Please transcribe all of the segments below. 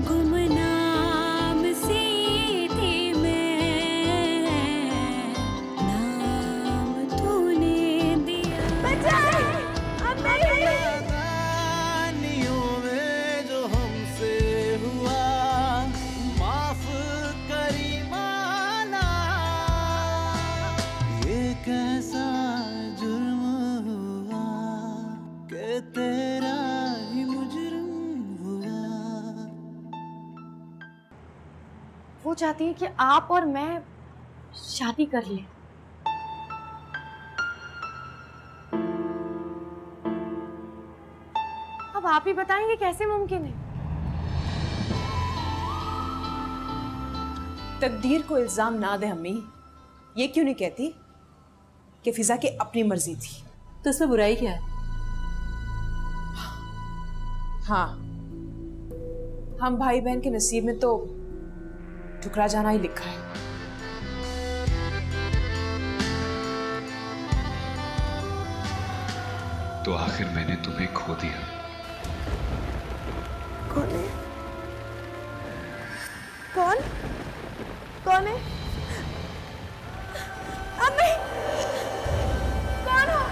गुमनाम सी थी मैं, नाम तूने दिया। बचाए नादानियों में जो हमसे हुआ, माफ करी माना। ये कैसा जुर्म हुआ कि तेरा ही मुजरिम हुआ। वो चाहती है कि आप और मैं शादी कर लें। अब आप ही बताएंगे कैसे मुमकिन है? तकदीर को इल्जाम ना दे अम्मी। ये क्यों नहीं कहती कि फिजा की अपनी मर्जी थी? तो इसमें बुराई क्या है? हाँ, हम भाई बहन के नसीब में तो ठुकरा जाना ही लिखा है। तो आखिर मैंने तुम्हें खो दिया। कौन है? कौन? कौन है? अम्मी! कौन हो?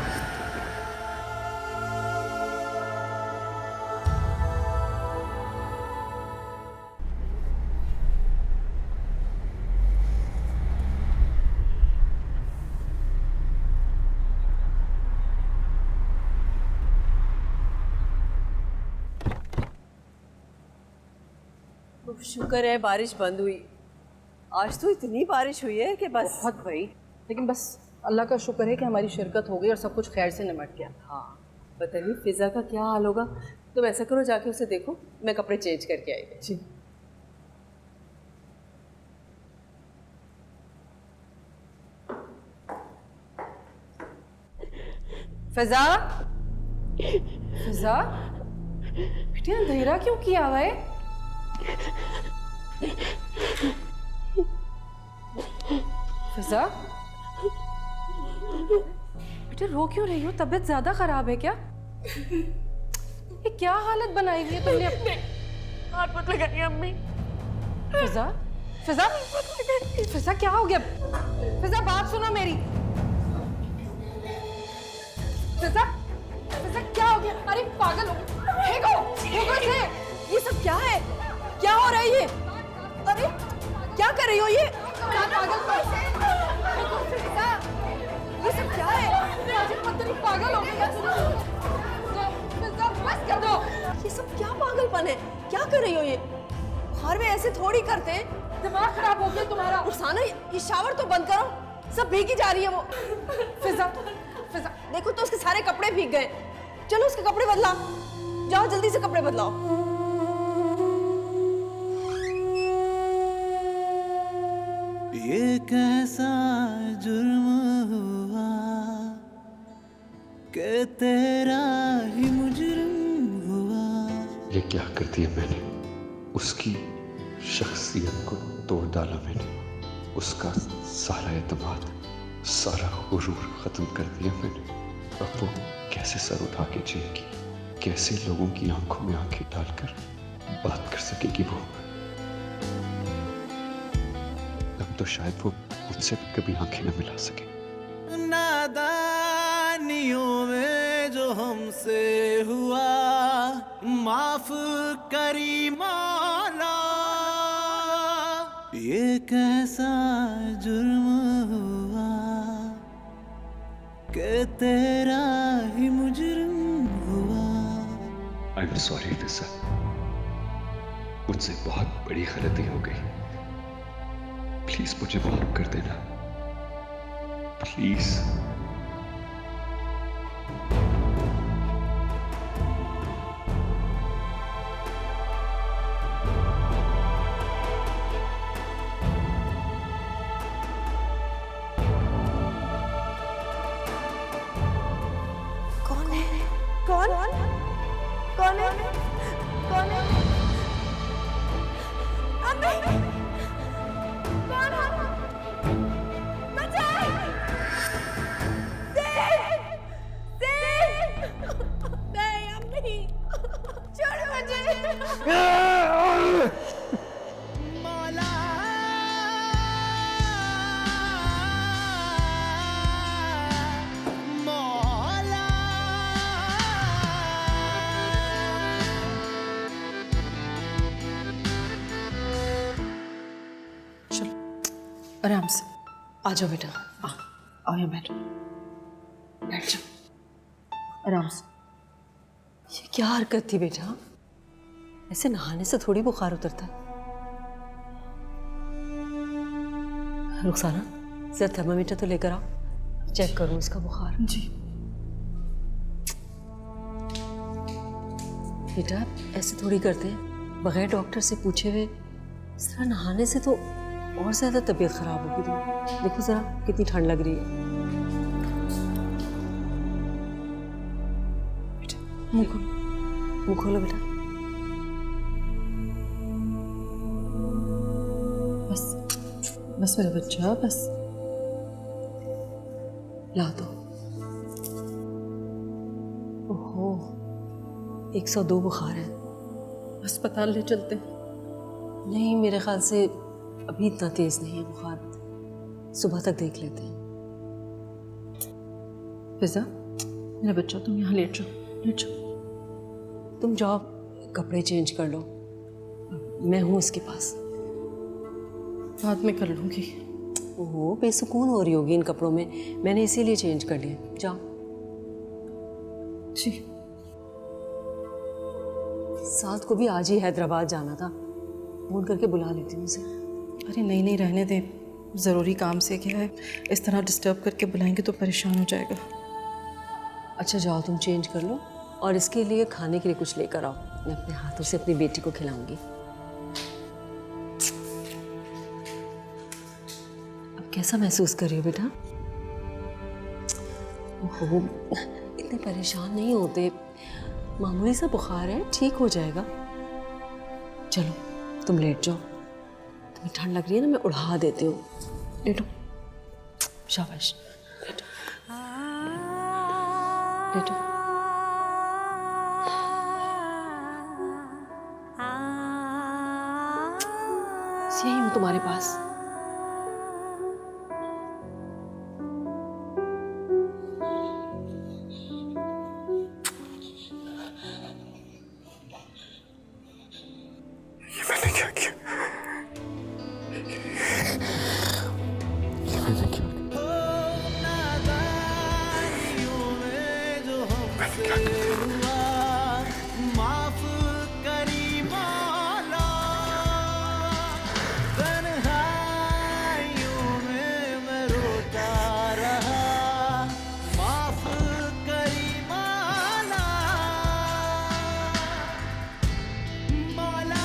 शुक्र है बारिश बंद हुई। आज तो इतनी बारिश हुई है कि बस बहुत भाई, लेकिन बस अल्लाह का शुक्र है कि हमारी शिरकत हो गई और सब कुछ खैर से निमट गया। हाँ, बताइए फिजा का क्या हाल होगा। तुम ऐसा करो, जाके उसे देखो, मैं कपड़े चेंज करके आई। जी। फिजा, फिजा बेटी अंधेरा क्यों किया हुआ है? फिजा बेटा रो क्यों रही हो? तबीयत ज्यादा खराब है क्या? ये क्या हालत बनाई हुई है तुमने अपने? हाथ मत लगाइए अम्मी। फिजा, फिजा, फिजा क्या हो गया? फिजा बात सुनो मेरी। फिजा, फिजा क्या हो गया? अरे पागल हो, फेंको, फेंको इसे। ये सब क्या है? क्या हो रहा है ये? अरे क्या कर रही हो ये? पागल फेंको फिजा। ये सब क्या है? पत्नी पागल हो गई। फिजा बस कर दो। ये सब क्या पागलपन है? क्या कर रही हो ये? बुखार में ऐसे थोड़ी करते हैं। दिमाग खराब हो गया तुम्हारा। रुखसाना ये शावर तो बंद करो, सब भीगी जा रही है वो। फिजा, फिजा देखो तो उसके सारे कपड़े भीग गए। चलो उसके कपड़े बदलाओ, जाओ जल्दी से कपड़े बदलाओ। ये कैसा जुर्म हुआ कि तेरा ही मुजरिम हुआ। ये क्या कर दिया मैंने? उसकी शख्सियत को तोड़ डाला मैंने। उसका सारा एतमाद, सारा गुरूर खत्म कर दिया मैंने। अब वो कैसे सर उठा के जिएगी? कैसे लोगों की आंखों में आंखें डालकर बात कर सकेगी वो? अब तो शायद वो मुझसे भी कभी आंखें न मिला सके। नादानियों में जो हमसे हुआ, माफ करी मौला। ये कैसा जुर्म हुआ कि तेरा ही मुजरिम हुआ। आई एम सॉरी फिजा, मुझसे बहुत बड़ी गलती हो गई। प्लीज मुझे माफ कर देना, प्लीज। कौन है? कौन? कौन है? कौन है? अम्मी! कौन है? बचाए! आराम से आ जाओ बेटा, आओ यहाँ बैठो, बैठ जाओ आराम से। ये क्या हरकत थी बेटा? ऐसे नहाने से थोड़ी बुखार उतरता है। रुखसाना, जरा थर्मामीटर तो लेकर आओ, चेक करूं इसका बुखार। जी बेटा ऐसे थोड़ी करते हैं, बगैर डॉक्टर से पूछे हुए इस तरह नहाने से तो और ज्यादा तबीयत खराब होगी तुम्हारी। देखो जरा कितनी ठंड लग रही है। बेटा मुंह खोलो बेटा। बस मेरा बच्चा, बस ला दो। ओहो 102 बुखार है। अस्पताल ले चलते हैं। नहीं, मेरे ख्याल से अभी इतना तेज नहीं है बुखार, सुबह तक देख लेते हैं। फिजा, मेरा बच्चा तुम यहाँ लेट जाओ, लेट जाओ। तुम जाओ कपड़े चेंज कर लो, मैं हूँ उसके पास। बाद में कर लूँगी। ओहो बेसुकून हो रही होगी इन कपड़ों में, मैंने इसीलिए चेंज कर लिए। जाओ। जी। साथ को भी आज ही हैदराबाद जाना था, फोन करके बुला लेती हूँ उसे। अरे नहीं नहीं, रहने दे, ज़रूरी काम से क्या है, इस तरह डिस्टर्ब करके बुलाएंगे तो परेशान हो जाएगा। अच्छा जाओ तुम चेंज कर लो, और इसके लिए खाने के लिए कुछ लेकर आओ, मैं अपने हाथों से अपनी बेटी को खिलाऊंगी। अब कैसा महसूस कर रही हो बेटा? ओहो इतने परेशान नहीं होते, मामूली सा बुखार है, ठीक हो जाएगा। चलो तुम लेट जाओ, तुम्हें ठंड लग रही है ना, मैं उड़ा देती हूँ। लेटो, शाबाश, लेटो लेटो। यही हूँ तुम्हारे पास। मैंने क्या किया? ये मैंने क्या किया? मैंने क्या किया? माफ करी मौला, तन्हाइयों में मैं रोता रहा। माफ करी मौला, मौला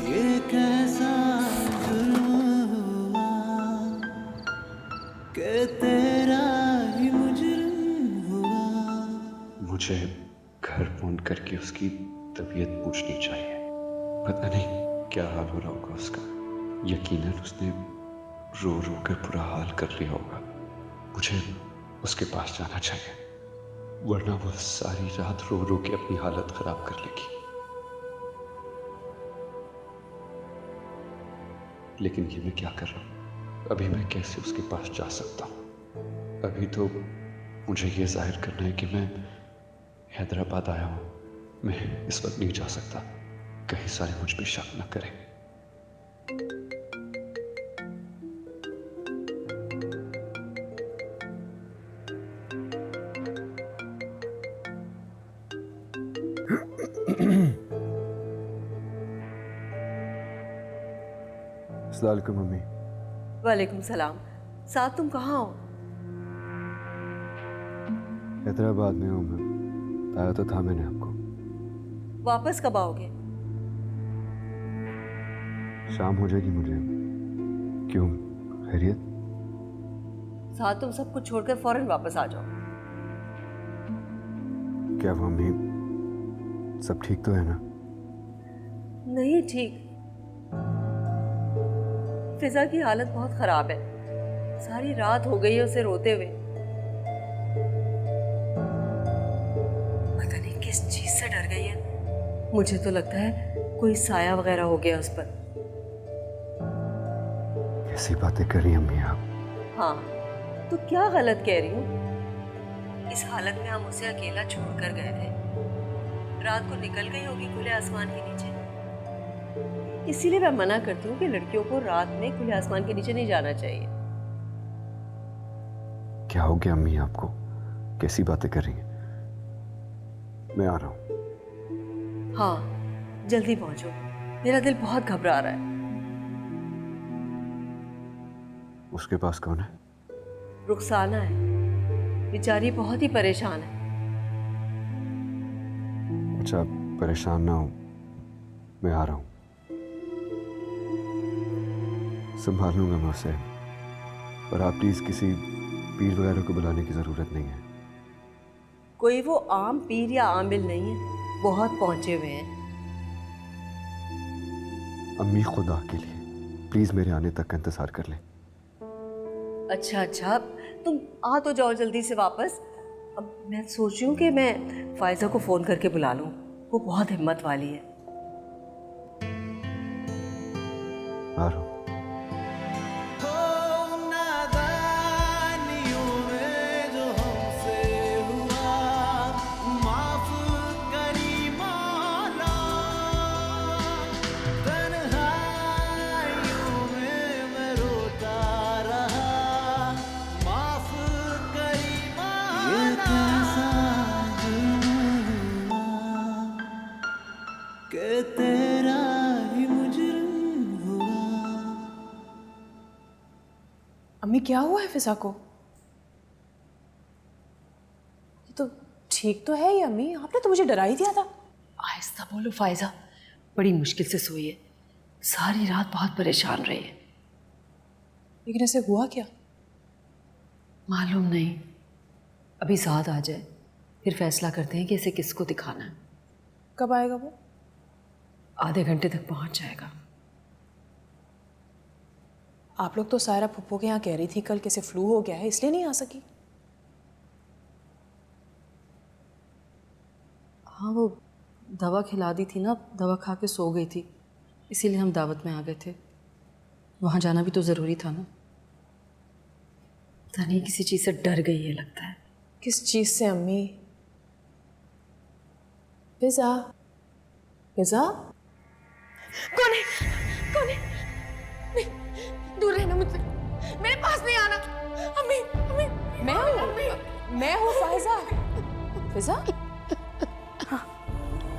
ये कैसा जुर्म हुआ कि तेरा ही मुजरिम हुआ। मुझे घर फोन करके उसकी तबीयत पूछनी चाहिए। पता नहीं क्या हाल हो रहा होगा उसका। यकीनन उसने रो रो कर बुरा हाल कर लिया होगा। मुझे उसके पास जाना चाहिए, वरना वो सारी रात रो रो के अपनी हालत खराब कर लेगी। लेकिन ये मैं क्या कर रहा हूँ? अभी मैं कैसे उसके पास जा सकता हूँ? अभी तो मुझे ये जाहिर करना है कि मैं हैदराबाद आया हूँ। मैं इस वक्त नहीं जा सकता, कहीं सारे मुझ पे शक न करें। अस्सलाम वालेकुम मम्मी। वालेकुम सलाम। साथ तुम कहाँ हो? हैदराबाद में हूँ मैं, बताया तो था मैंने आपको। वापस कब आओगे? शाम हो जाएगी मुझे। क्यों, खैरियत? साथ तुम सब कुछ छोड़कर फौरन वापस आ जाओ। क्या मम्मी सब ठीक तो है ना? नहीं ठीक, फिजा की हालत बहुत खराब है, सारी रात हो गई है उसे रोते हुए। पता नहीं किस चीज से डर गई है, मुझे तो लगता है कोई साया वगैरह हो गया उस पर। कैसी बातें कर रही हैं अम्मी आप? हाँ, तो क्या गलत कह रही हूँ? इस हालत में हम उसे अकेला छोड़कर गए थे। रात को निकल गई होगी खुले आसमान के नीचे। इसीलिए मैं मना करती हूँ कि लड़कियों को रात में खुले आसमान के नीचे नहीं जाना चाहिए। क्या हो गया अम्मी आपको? कैसी बातें कर रही हैं? मैं आ रहा हूँ। हाँ, जल्दी पहुंचो, मेरा दिल बहुत घबरा रहा है। उसके पास कौन है? रुखसाना है, बेचारी बहुत ही परेशान है। अच्छा, परेशान ना हो, मैं आ रहा हूँ। संभाल लूंगा मैं उसे। पर आप प्लीज किसी पीर वगैरह को बुलाने की जरूरत नहीं है। कोई वो आम पीर या आमिल नहीं है, बहुत पहुंचे हुए हैं। अम्मी खुदा के लिए प्लीज मेरे आने तक का इंतजार कर लें। अच्छा अच्छा, तुम आ तो जाओ जल्दी से वापस। अब मैं सोच रही हूँ कि मैं फायजा को फ़ोन करके बुला लूँ, वो बहुत हिम्मत वाली है। आ रहा हूँ। कि तेरा ही मुजरिम हुआ। अम्मी क्या हुआ है फिजा को? ये तो ठीक तो है ही अम्मी, आपने तो मुझे डरा ही दिया था। आहिस्ता बोलो फायजा, बड़ी मुश्किल से सोई है, सारी रात बहुत परेशान रही है। लेकिन ऐसे हुआ क्या? मालूम नहीं, अभी साथ आ जाए फिर फैसला करते हैं कि इसे किसको दिखाना है। कब आएगा वो? आधे घंटे तक पहुंच जाएगा। आप लोग तो सायरा फुप्पो के यहाँ कह रही थी कल कैसे फ्लू हो गया है, इसलिए नहीं आ सकी। हाँ, वो दवा खिला दी थी ना, दवा खा के सो गई थी, इसीलिए हम दावत में आ गए थे। वहाँ जाना भी तो ज़रूरी था ना। पता नहीं किसी चीज़ से डर गई है लगता है। किस चीज़ से अम्मी? फिजा, फिजा? कौन है? कौन है? नहीं, दूर रहना मुझसे, मेरे पास नहीं आना। अम्मी, अम्मी, मैं हूँ फायजा। फिजा?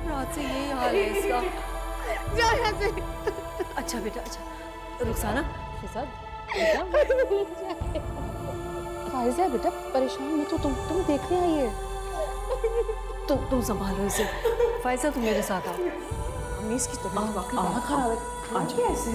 रात से यही हाल है इसका। जा यहाँ से। अच्छा बेटा, अच्छा रुखसाना, फिजा फायजा बेटा परेशान मत हो, तुम देखने आई है। तुम संभालो इसे। फायजा तुम मेरे साथ आओ। अम्मी इसकी तबीयत वाकई बहुत खराब है। आज कैसे?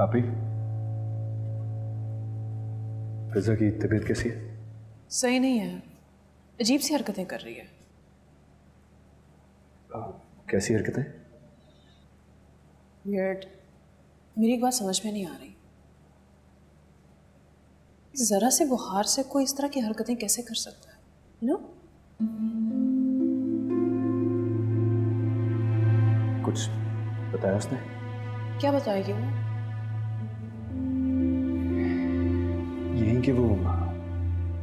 आपी, फिजा की तबीयत कैसी है? सही नहीं है, अजीब सी हरकतें कर रही है। कैसी हरकतें? वियर्ड। मेरी एक बात समझ में नहीं आ रही, जरा से बुखार से कोई इस तरह की हरकतें कैसे कर सकता है? नो? कुछ बताया उसने? क्या बताएगी वो? यही कि वो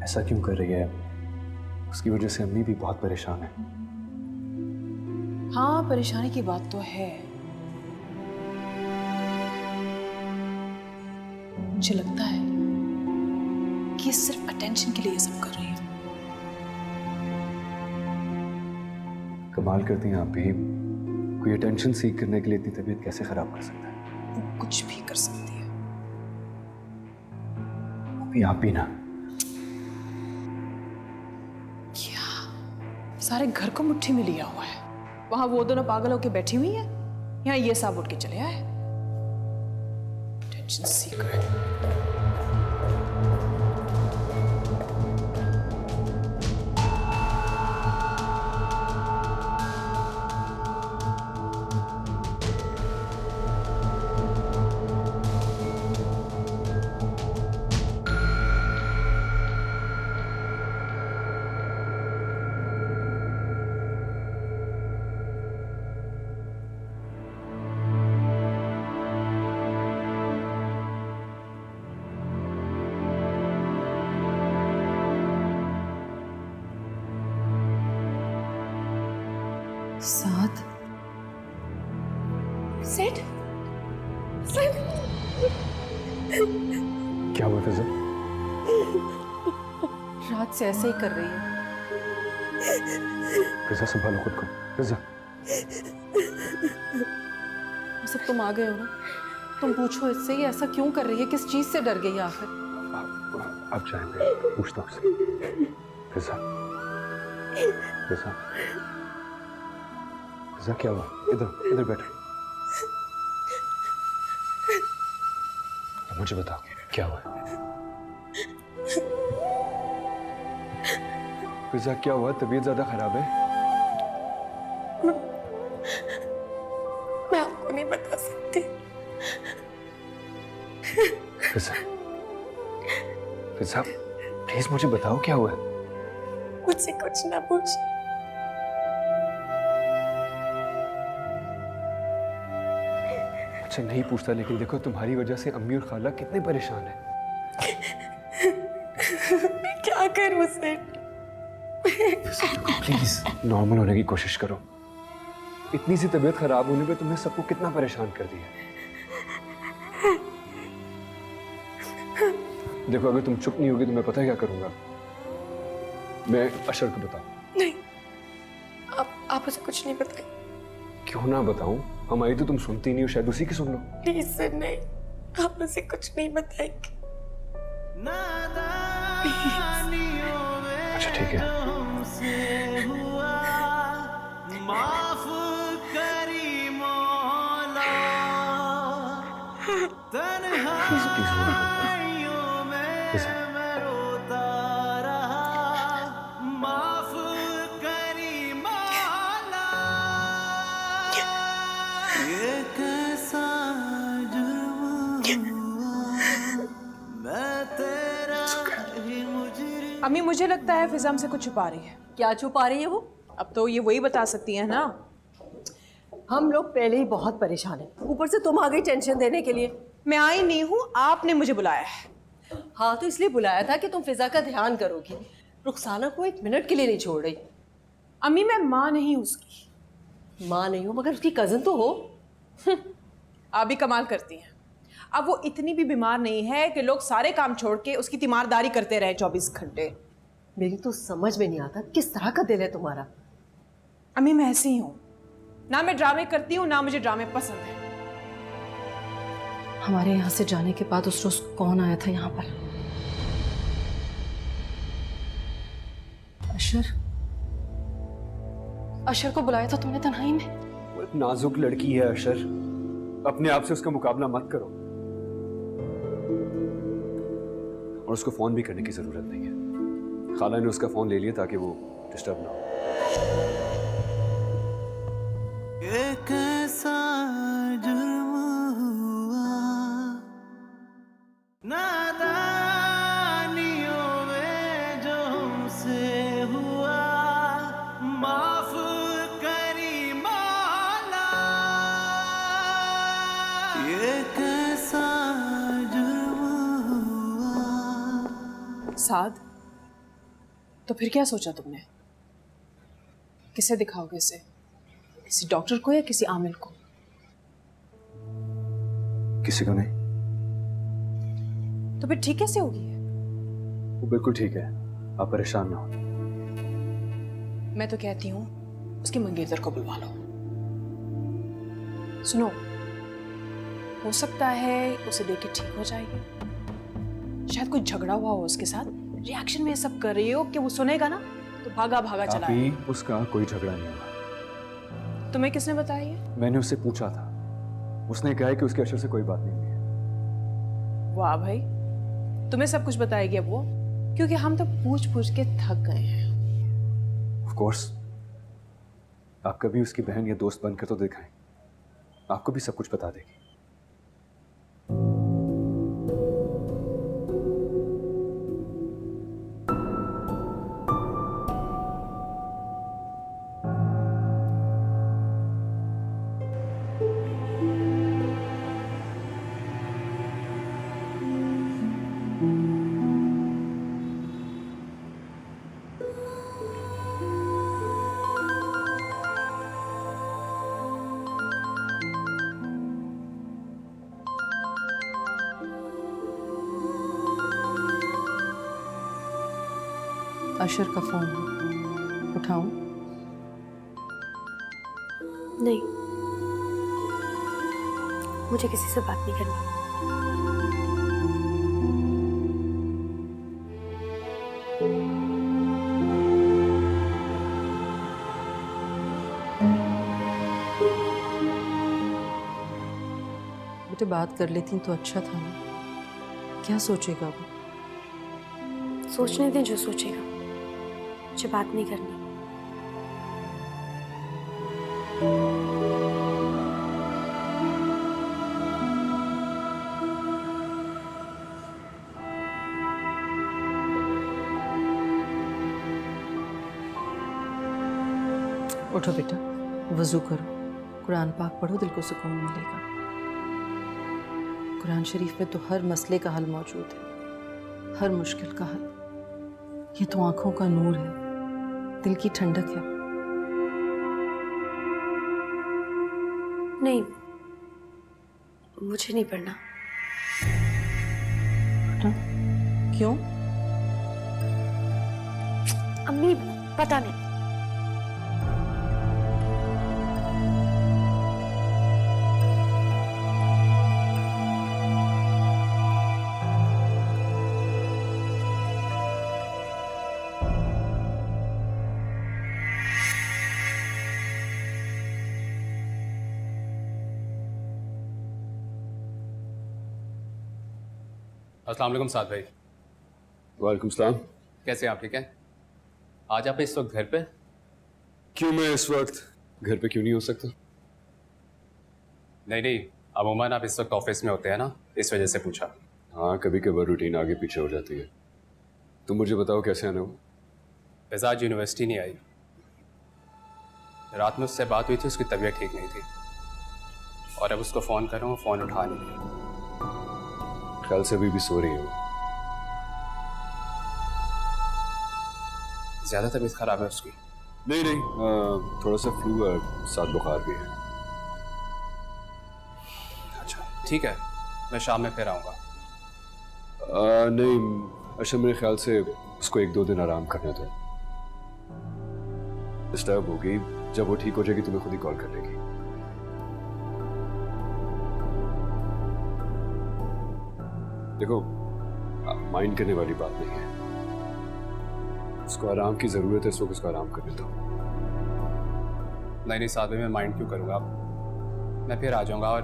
ऐसा क्यों कर रही है? उसकी वजह से अम्मी भी बहुत परेशान है। हाँ, परेशानी की बात तो है। मुझे लगता है कि ये सिर्फ अटेंशन के लिए ये सब कर रही है। कमाल करती हैं आप भी। कोई अटेंशन सीख करने के लिए इतनी तबीयत कैसे खराब कर सकता है? वो कुछ भी कर सकती है। अभी आप भी ना। क्या सारे घर को मुट्ठी में लिया हुआ है? वहां वो दोनों पागल होके बैठी हुई है, यहाँ ये साहब उठ के चले आए। टेंशन सीकर। साथ सेठ, सेठ, क्या हुआ फिजा? रात से ऐसे ही कर रही है। फिजा संभालो खुद को। फिजा, सब तुम आ गए हो ना, तुम पूछो इससे ये ऐसा क्यों कर रही है, किस चीज से डर गई है आखिर? आप जाएंगे, पूछता हूँ उससे। फिजा, फिजा, फिजा क्या हुआ? इधर इधर बैठो। मुझे बताओ क्या हुआ? फिजा क्या हुआ? तबीयत ज्यादा खराब है? मैं आपको नहीं बता सकती। फिजा, फिजा प्लीज मुझे बताओ क्या हुआ? मुझसे कुछ ना पूछिए। अच्छा नहीं पूछता, लेकिन देखो तुम्हारी वजह से अम्मी और खाला कितने परेशान हैं। मैं क्या करूं सेठ? प्लीज नॉर्मल होने की कोशिश करो। इतनी सी तबीयत खराब होने पे तुमने सबको कितना परेशान कर दिया। देखो अगर तुम चुप नहीं होगी तो मैं पता है क्या करूंगा। मैं अशर को बताऊं। नहीं, आप उसे कुछ नहीं बताइए। क्यों ना बताऊं? हमारी तो तुम सुनती नहीं हो, शायद उसी की सुन लो। प्लीज सर, नहीं, आप उसे कुछ नहीं बताएंगे। अच्छा ठीक है। माफ करी मौला, तन्हाइयों में मैं रोता रहा, माफ करी मौला। ये कैसा जुर्म हुआ, मैं तेरा ही मुजरिम। अम्मी, मुझे लगता है फिजा हमसे कुछ छुपा रही है। क्या छुपा रही है वो? अब तो ये वही बता सकती है ना। हम लोग पहले ही बहुत परेशान हैं, ऊपर से तुम आ गई टेंशन देने के लिए। मैं आई नहीं हूँ, आपने मुझे बुलाया है। हाँ तो इसलिए बुलाया था कि तुम फिजा का ध्यान करोगी। रुखसाना को एक मिनट के लिए नहीं छोड़ रही। अम्मी, मैं माँ नहीं हूँ उसकी। माँ नहीं हो मगर उसकी कजन तो हो। आप भी कमाल करती हैं। अब वो इतनी भी बीमार नहीं है कि लोग सारे काम छोड़ के उसकी तीमारदारी करते रहे 24 घंटे। मेरी तो समझ में नहीं आता किस तरह का दिल है तुम्हारा। अम्मी, मैं ऐसी ही हूँ, ना मैं ड्रामे करती हूँ ना मुझे ड्रामे पसंद है। हमारे यहाँ से जाने के बाद उस रोज कौन आया था यहाँ पर? अशर, अशर को बुलाया था तुमने तन्हाई में? वो एक नाजुक लड़की है अशर, अपने आप से उसका मुकाबला मत करो। और उसको फोन भी करने की जरूरत नहीं है। खाला ने उसका फोन ले लिया ताकि वो डिस्टर्ब ना हो। ये कैसा जुर्म हुआ, नादानियों में जो हमसे हुआ, माफ करी मौला। ये कैसा जुर्म हुआ। साद, तो फिर क्या सोचा तुमने? किसे दिखाओगे इसे? किसी डॉक्टर को या किसी आमिल को? किसी को नहीं। तो फिर ठीक कैसे होगी ये? वो बिल्कुल ठीक है, आप परेशान ना हो। मैं तो कहती हूँ उसके मंगेतर को बुलवा लो। सुनो, हो सकता है उसे देख के ठीक हो जाएगी। शायद कोई झगड़ा हुआ हो उसके साथ, रिएक्शन में ये सब कर रही हो कि वो सुनेगा ना तो भागा भागा चला अभी उसका कोई झगड़ा नहीं हुआ। तुम्हें किसने बताया ये? मैंने उससे पूछा था, उसने कहा है कि उसके अशर से कोई बात नहीं हुई है। वाह भाई, तुम्हें सब कुछ बताएगी अब वो? क्योंकि हम तो पूछ पूछ के थक गए हैं। ऑफ कोर्स, आप कभी उसकी बहन या दोस्त बनकर तो दिखाएं, आपको भी सब कुछ बता देगी। अशर का फोन है, उठाऊं? नहीं, मुझे किसी से बात नहीं करनी। बेटे बात कर लेती तो अच्छा था ना। क्या सोचेगा वो? सोचने दें जो सोचेगा, मुझे बात नहीं करनी। उठो बेटा, वजू करो, कुरान पाक पढ़ो, दिल को सुकून मिलेगा। कुरान शरीफ में तो हर मसले का हल मौजूद है, हर मुश्किल का हल। ये तो आंखों का नूर है, दिल की ठंडक है। नहीं, मुझे नहीं पढ़ना। बेटा क्यों? अम्मी पता नहीं। अस्सलाम वालेकुम साद भाई। वालेकुम सलाम। कैसे हैं आप? ठीक हैं? आज आप इस वक्त घर पे? क्यों मैं इस वक्त घर पे क्यों नहीं हो सकता? नहीं, अमूमन आप इस वक्त ऑफिस में होते हैं ना, इस वजह से पूछा। हाँ, कभी कभार रूटीन आगे पीछे हो जाती है। तुम मुझे बताओ कैसे आना हो? फिजा आज यूनिवर्सिटी नहीं आई। रात में उससे बात हुई थी, उसकी तबीयत ठीक नहीं थी और अब उसको फ़ोन कर रहा हूँ, फ़ोन उठा नहीं रही। ख्याल से अभी भी सो रही हो? ज़्यादा तबीयत ख़राब है उसकी? नहीं, थोड़ा सा फ्लू और साथ बुखार भी है। अच्छा ठीक है, मैं शाम में फिर आऊँगा। नहीं, अच्छा मेरे ख्याल से उसको 1-2 दिन आराम करना था। डिस्टर्ब होगी, जब वो ठीक हो जाएगी तुम्हें खुद ही कॉल कर लेगी। देखो, माइंड करने वाली बात नहीं है, उसको आराम की जरूरत है, इसको उसको आराम करने दो। नहीं साथ में मैं माइंड क्यों करूँगा? मैं फिर आ जाऊँगा और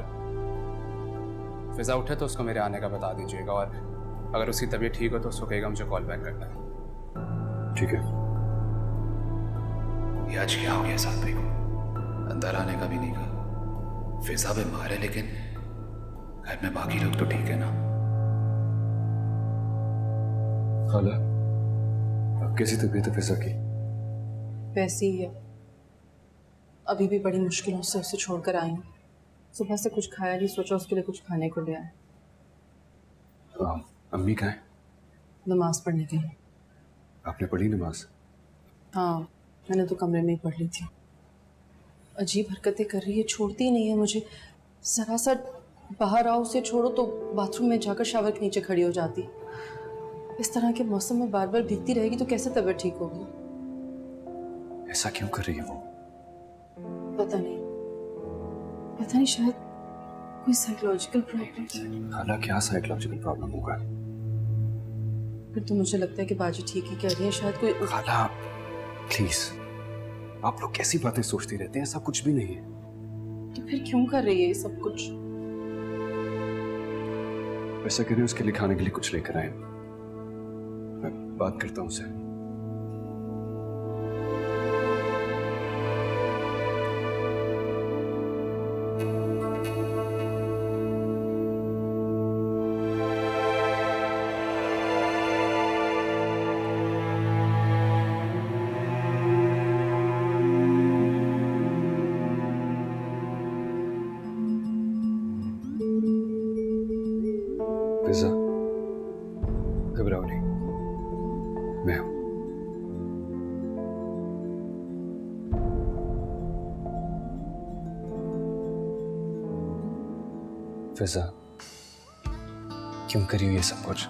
फिजा उठे तो उसको मेरे आने का बता दीजिएगा और अगर उसकी तबीयत ठीक हो तो उसको कहेगा मुझे कॉल बैक करना है। ठीक है। ये आज क्या हो गया साथ भाई को? अंदर आने का भी नहीं कहा। फिजा बीमार है लेकिन घर में बाकी लोग तो ठीक है ना? खाला, अब कैसी तबीयत है फिजा की? वैसी ही है, अभी भी बड़ी मुश्किलों से उसे छोड़कर आई हूँ। सुबह से कुछ खाया नहीं, सोचा उसके लिए कुछ खाने को ले आए। अम्मी कहाँ है? नमाज पढ़ने गई। आपने पढ़ी नमाज? हाँ, मैंने तो कमरे में ही पढ़ ली थी। अजीब हरकतें कर रही है, छोड़ती ही नहीं है मुझे। जरा सा बाहर आओ, उसे छोड़ो तो बाथरूम में जाकर शावर के नीचे खड़ी हो जाती। इस तरह के मौसम में बार बार भीगती रहेगी तो कैसे तबीयत ठीक होगी? ऐसा क्यों कर रही है वो? पता नहीं, शायद कोई साइकोलॉजिकल प्रॉब्लम। खाला, क्या साइकोलॉजिकल प्रॉब्लम होगा? फिर तो मुझे लगता है कि बाजी ठीक ही कह रही है, शायद कोई खाला प्लीज, आप लोग कैसी बातें सोचती रहते हैं? ऐसा कुछ भी नहीं है। तो फिर क्यों कर रही है ये सब कुछ? ऐसा करें, उसके लिए खाने के लिए कुछ लेकर आए, मैं बात करता हूँ उससे। फिजा, घबराओ नहीं, मैं हूं। फिजा, क्यों करी हो ये सब कुछ?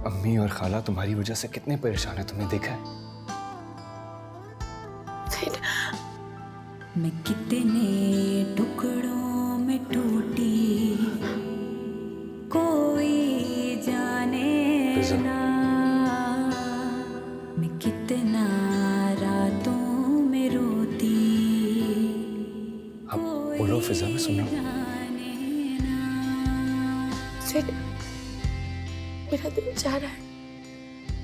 अम्मी और खाला तुम्हारी वजह से कितने परेशान है, तुमने देखा है? मैं कितने टुकड़ों में टूटी, कोई जाने ना। मैं कितना रातों में रोती, हाँ, बोलो फिजा, मैं सुन रहा हूँ। मेरा दिल चाह रहा है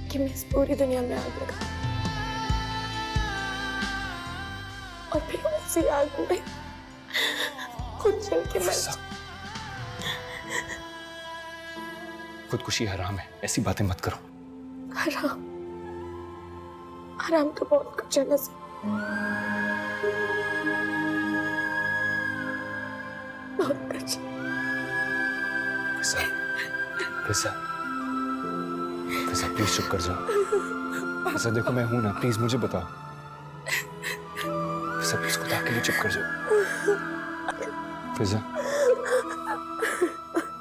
कि मैं इस पूरी दुनिया में आग लगा और फिर उसी आग में खुद जल के मर जाऊं। खुदकुशी हराम है, ऐसी बातें मत करो। हराम? हराम तो बहुत कुछ है नसीब। बहुत कुछ। फिजा, फिजा, फिजा प्लीज चुप कर जाओ। फिजा देखो, मैं हूं ना, प्लीज मुझे बताओ। फिजा प्लीज खुदा के लिए चुप कर जाओ। फिजा,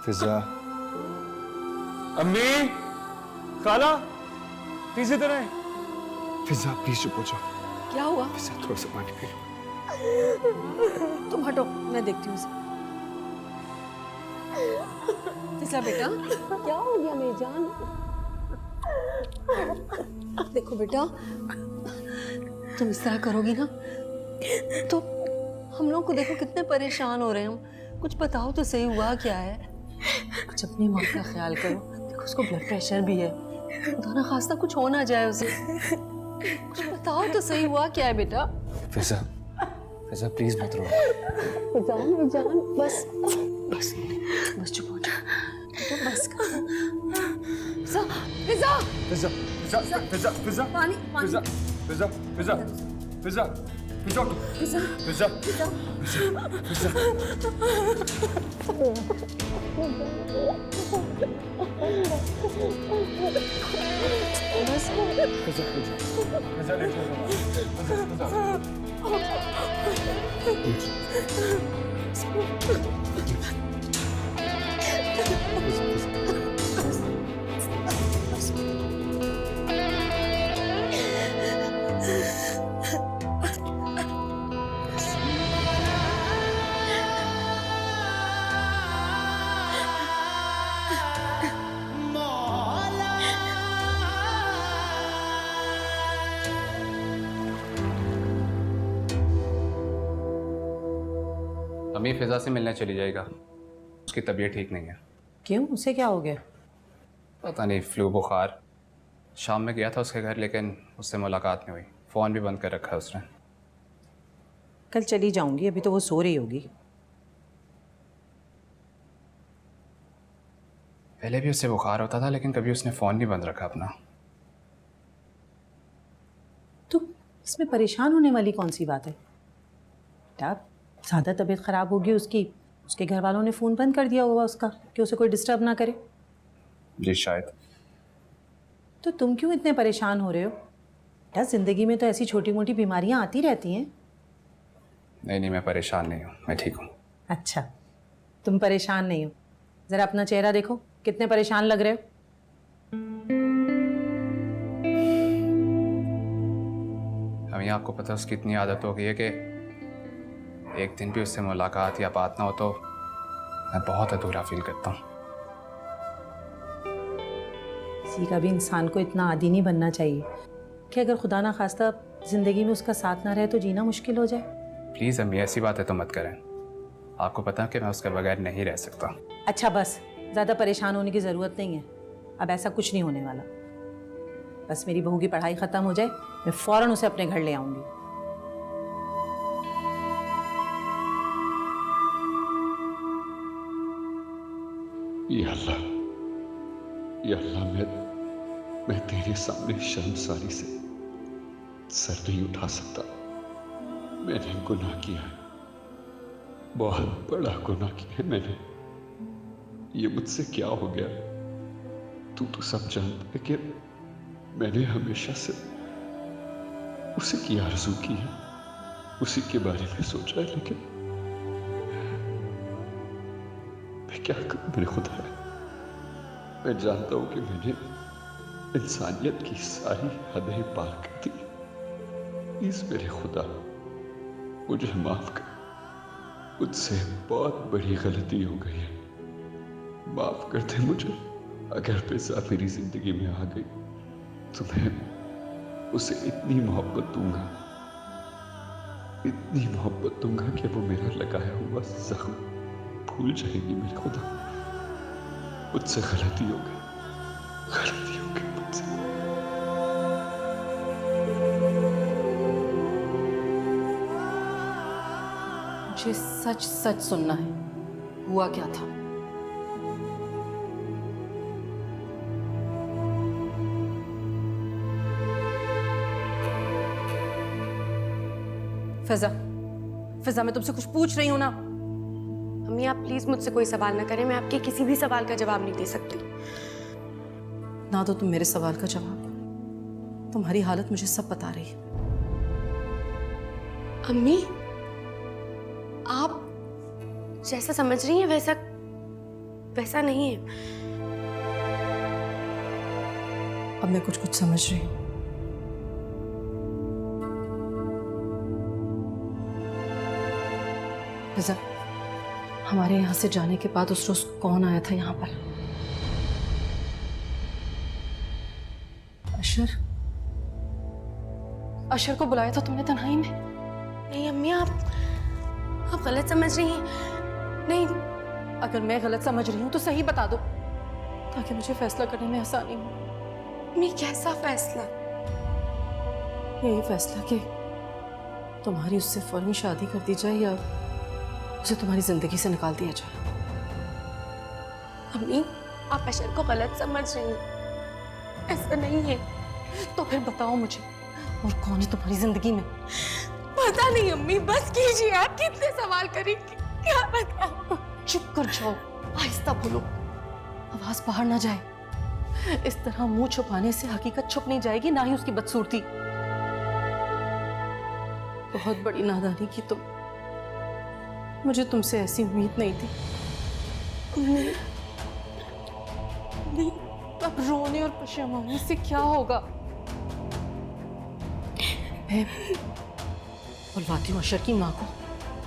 फिजा, अम्मी, खाला, प्लीज इधर आए। फिजा प्लीज चुप हो जाओ। क्या हुआ? फिजा थोड़ा सा पानी पी लो। तुम हटो, मैं देखती हूँ उसे। फिजा बेटा, क्या हो गया मेरी जान? देखो बेटा, तुम इस तरह करोगी ना तो हम लोग को देखो कितने परेशान हो रहे हैं हम। कुछ बताओ तो सही, हुआ क्या है? कुछ अपनी माँ का ख्याल करो। देखो उसको ब्लड प्रेशर भी है, खुदा ना खास्ता कुछ हो ना जाए उसे। कुछ बताओ तो सही, हुआ क्या है बेटा? फिजा, फिजा प्लीज मत रो। फिजा मेरी जान, बस बस बस चुप हो जा, तो बस कर। फिजा, फिजा, फिजा, फिजा, फिजा, फिजा, पानी, पानी। फिजा, फिजा, फिजा, फिजा, फिजा, फिजा, फिजा, फिजा, लेट हो जाओ। अम्मी फिजा से मिलने चली जाएगा, उसकी तबीयत ठीक नहीं है। क्यों, उसे क्या हो गया? पता नहीं, फ्लू बुखार। शाम में गया था उसके घर लेकिन उससे मुलाकात नहीं हुई, फ़ोन भी बंद कर रखा है उसने। कल चली जाऊंगी, अभी तो वो सो रही होगी। पहले भी उससे बुखार होता था लेकिन कभी उसने फ़ोन नहीं बंद रखा अपना। तो इसमें परेशान होने वाली कौन सी बात है? बेटा, ज़्यादा तबीयत ख़राब होगी उसकी, उसके घर वालों ने फ़ोन बंद कर दिया होगा उसका कि उसे कोई डिस्टर्ब ना करे। जी शायद। तो तुम क्यों इतने परेशान हो रहे हो? बेटा ज़िंदगी में तो ऐसी छोटी मोटी बीमारियां आती रहती हैं। नहीं नहीं, मैं परेशान नहीं हूँ, मैं ठीक हूँ। अच्छा, तुम परेशान नहीं हो? ज़रा अपना चेहरा देखो, कितने परेशान लग रहे हो। हमें आपको पता है उसकी इतनी आदत हो गई है कि एक दिन भी उससे मुलाकात या बात ना हो तो मैं बहुत अधूरा फील करता हूँ। किसी का भी इंसान को इतना आदी नहीं बनना चाहिए कि अगर खुदा ना खास्ता ज़िंदगी में उसका साथ ना रहे तो जीना मुश्किल हो जाए। प्लीज़ अम्मी, ऐसी बातें तो मत करें। आपको पता है कि मैं उसके बगैर नहीं रह सकता। अच्छा बस, ज़्यादा परेशान होने की ज़रूरत नहीं है। अब ऐसा कुछ नहीं होने वाला। बस मेरी बहू की पढ़ाई ख़त्म हो जाए, मैं फ़ौरन उसे अपने घर ले आऊँगी। या अल्लाह, मैं तेरे सामने शर्मसारी से सर नहीं उठा सकता। मैंने गुनाह किया है, बहुत बड़ा गुनाह किया है मैंने। ये मुझसे क्या हो गया? तू तो सब जानता है कि मैंने हमेशा से उसी की आरज़ू की है, उसी के बारे में सोचा है, लेकिन मैं क्या करूं मेरे खुदा है। मैं जानता हूं कि मैंने इंसानियत की सारी हदें पार कर दी। प्लीज मेरे खुदा मुझे माफ कर, मुझसे बहुत बड़ी गलती हो गई है। माफ कर दे मुझे। अगर पैसा मेरी जिंदगी में आ गई तो मैं उसे इतनी मोहब्बत दूंगा, इतनी मोहब्बत दूंगा कि वो मेरा लगाया हुआ जख्म भूल जाएगी। मेरे खुदा मुझसे गलती हो गई, गलती हो गई मुझसे। मुझे सच सच सुनना है, हुआ क्या था? फिजा, फिजा मैं तुमसे कुछ पूछ रही हूं ना। अम्मी आप प्लीज मुझसे कोई सवाल ना करें, मैं आपके किसी भी सवाल का जवाब नहीं दे सकती। ना तो तुम मेरे सवाल का जवाब, तुम्हारी हालत मुझे सब बता रही है। अम्मी आप जैसा समझ रही हैं वैसा वैसा नहीं है। अब मैं कुछ कुछ समझ रही हूँ। फिजा, हमारे यहाँ से जाने के बाद उस रोज कौन आया था यहाँ पर? अशर को बुलाया था तुमने तन्हाई में? नहीं अम्मी आप गलत समझ रही हैं। नहीं, अगर मैं गलत समझ रही हूँ तो सही बता दो ताकि मुझे फैसला करने में आसानी हो। अम्मी कैसा फैसला? यही फैसला कि तुम्हारी उससे फौरन शादी कर दी जाए या उसे तुम्हारी जिंदगी से निकाल दिया जाए। अम्मी आप अशर को गलत समझ रही हैं, ऐसा नहीं है। तो फिर बताओ मुझे, और कौन है तुम्हारी जिंदगी में? पता नहीं अम्मी, बस कीजिए। आप कितने सवाल करेंगे, क्या बताऊं? चुप कर जाओ, आहिस्ता बोलो, आवाज बाहर ना जाए। इस तरह मुंह छुपाने से हकीकत छुप नहीं जाएगी, ना ही उसकी बदसूरती। बहुत बड़ी नादानी की तुम, मुझे तुमसे ऐसी उम्मीद नहीं थी। नहीं, अब रोने और पशेमानी से क्या होगा? मैं बुलवाती हूँ अशर की माँ को।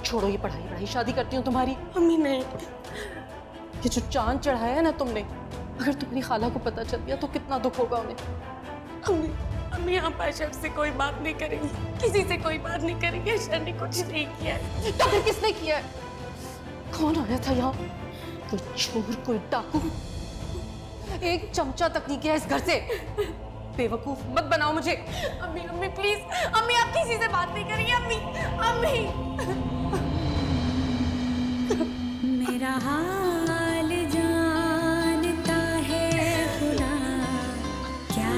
छोड़ो ये पढ़ाई, शादी करती हूँ तुम्हारी। अम्मी नहीं, ये जो चांद चढ़ाया है ना तुमने, अगर तुम्हारी खाला को पता चल गया तो कितना दुख होगा उन्हें। अम्मी आप अशर से कोई बात नहीं करेंगी, किसी से कोई बात नहीं करेंगे। अशर ने कुछ नहीं किया है। तो फिर किसने किया है? कौन आया था यहाँ? कोई चोर, कोई डाकू? एक चमचा तक नहीं किया इस घर से। बेवकूफ मत बनाओ मुझे। अम्मी प्लीज, अम्मी आप किसी से बात नहीं करेंगे। अम्मी मेरा हाल जानता है खुदा, क्या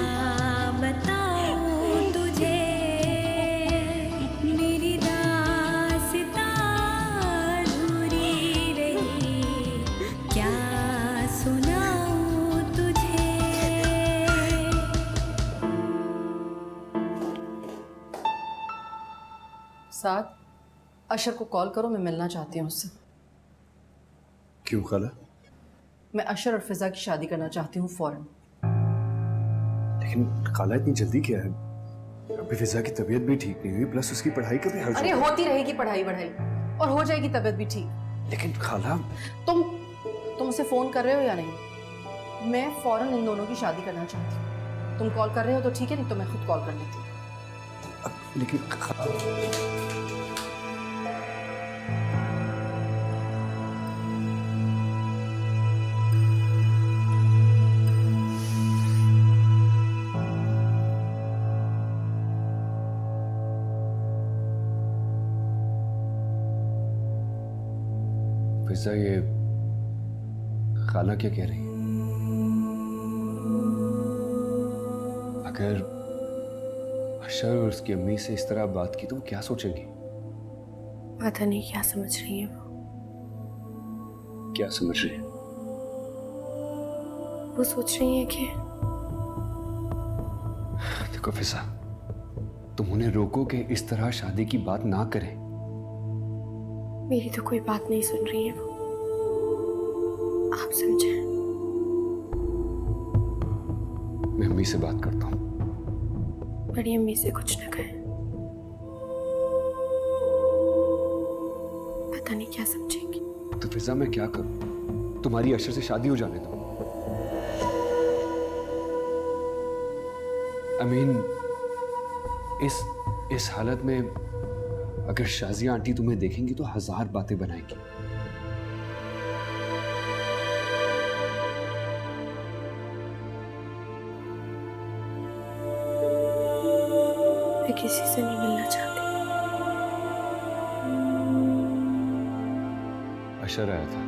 बताऊं तुझे। मेरी दास्तां अधूरी रही, क्या सुनाऊं तुझे। साथ अशर को कॉल करो, मैं मिलना चाहती हूँ उससे। क्यों खाला? मैं अशर और फिजा की शादी करना चाहती हूँ फौरन। लेकिन खाला इतनी जल्दी क्या है? अभी फिजा की तबीयत भी ठीक नहीं हुई, प्लस उसकी पढ़ाई का भी हर्ज अरे होती रहेगी पढ़ाई बढ़ाई और हो जाएगी तबीयत भी ठीक। लेकिन खाला तुम उसे फोन कर रहे हो या नहीं? मैं फौरन इन दोनों की शादी करना चाहती हूँ। तुम कॉल कर रहे हो तो ठीक है, नहीं तो मैं खुद कॉल कर लेती हूँ। लेकिन फिजा, ये खाला क्या कह रही है? अगर अशर और उसकी अम्मी से इस तरह बात की तो वो क्या सोचेंगी? पता नहीं क्या समझ रही है क्या समझ रही है? वो सोच रही है कि देखो फिजा, तुम उन्हें रोको कि इस तरह शादी की बात ना करें। मेरी तो कोई बात नहीं सुन रही है वो, आप समझें। मैं अम्मी से बात करता हूँ। बड़ी अम्मी से कुछ न कहें, पता नहीं क्या समझेंगी। तो फिजा मैं क्या करूं? तुम्हारी अशर से शादी हो जाने दो। I mean, इस हालत में अगर शाजिया आंटी तुम्हें देखेंगी तो 1000 बातें बनाएंगी। मैं किसी से नहीं मिलना चाहती। अशर आया था।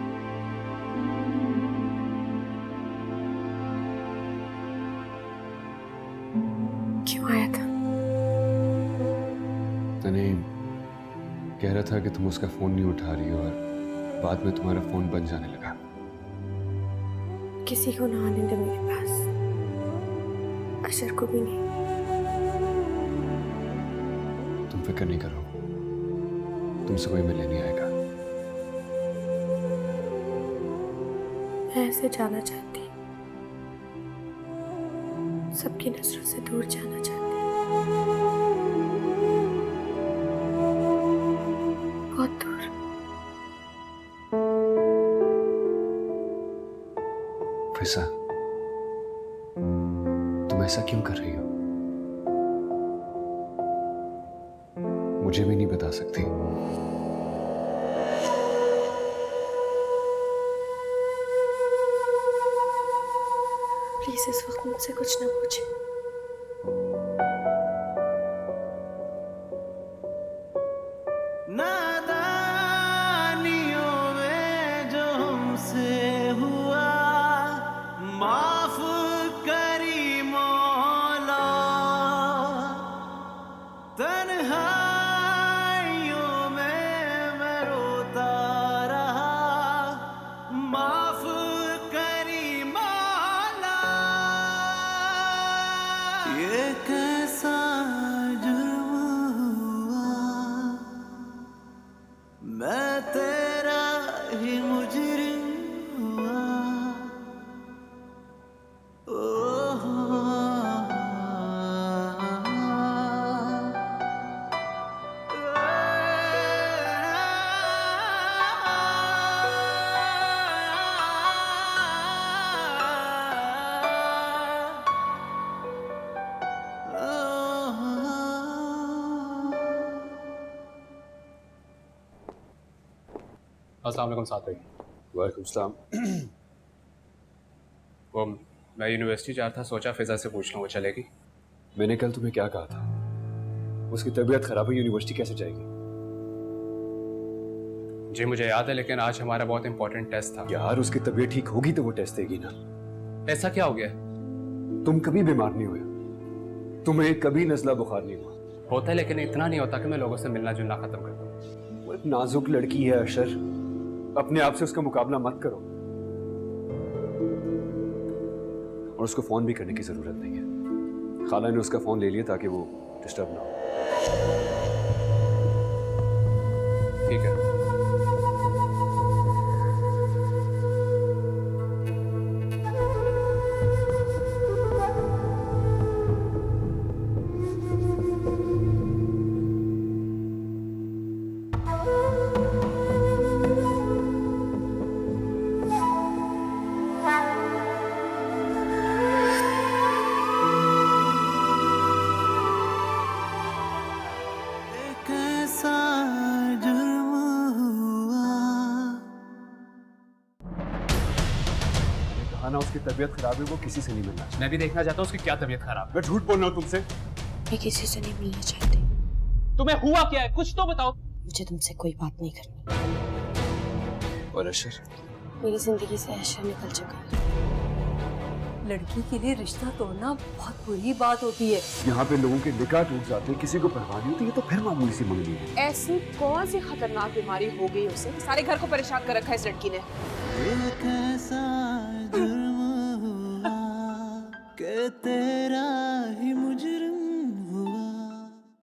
क्यों आया था? मैंने कह रहा था कि तुम उसका फोन नहीं उठा रही हो और बाद में तुम्हारा फोन बंद जाने लगा। किसी को ना आने दे मेरे पास, अशर को भी नहीं। तुम फिक्र नहीं करो, तुमसे कोई मिलने नहीं आएगा। मैं ऐसे जाना चाहती, सबकी नजरों से दूर जाना चाहती, बहुत दूर। फिजा, तुम ऐसा क्यों कर रही हो? मुझे भी नहीं बता सकती। प्लीज इस वक्त मुझसे कुछ ना पूछे। नादानियों में जो हमसे हुआ माफ करी मौला, तन्हाइयों में मैं रोता रहा माफ करी मौला। ये कैसा जुर्म हुआ, मैं तेरा ही मुजरिम हुआ। अस्सलाम वालेकुम साथ भाई। वालेकुम सलाम। वो मैं यूनिवर्सिटी जा रहा था, सोचा फिजा से पूछ लूँ वो चलेगी। मैंने कल तुम्हें क्या कहा था? उसकी तबीयत खराब है, यूनिवर्सिटी कैसे जाएगी? जी मुझे याद है, लेकिन आज हमारा बहुत इंपॉर्टेंट टेस्ट था। यार उसकी तबीयत ठीक होगी तो वो टेस्ट देगी ना। ऐसा क्या हो गया? तुम कभी बीमार नहीं हुए, तुम्हें कभी नजला बुखार नहीं हुआ। होता है, लेकिन इतना नहीं होता कि मैं लोगों से मिलना जुलना खत्म कर दूँ। वो एक नाजुक लड़की है अशर, अपने आप से उसका मुकाबला मत करो। और उसको फोन भी करने की जरूरत नहीं है, खाला ने उसका फोन ले लिया ताकि वो डिस्टर्ब ना हो। ठीक है। कैसा जुर्म हुआ। कहा ना उसकी तबीयत खराब है, वो किसी से नहीं मिलना चाहिए। मैं भी देखना चाहता हूँ उसकी क्या तबीयत खराब है। मैं झूठ बोल रहा हूँ तुमसे। मैं किसी से नहीं मिलना चाहती। तुम्हें हुआ क्या है, कुछ तो बताओ। मुझे तुमसे कोई बात नहीं करनी। और अशर? मेरी जिंदगी से ऐशर निकल चुका है। लड़की के लिए रिश्ता तोड़ना बहुत बुरी बात होती है। यहाँ पे लोगों के निकाह टूट जाते हैं, किसी को परवाह नहीं होती, ये तो फिर मामूली सी मंगनी है। ऐसी कौन सी खतरनाक बीमारी हो गई उसे, सारे घर को परेशान कर रखा है इस लड़की ने। ये कैसा जुर्म हुआ कि तेरे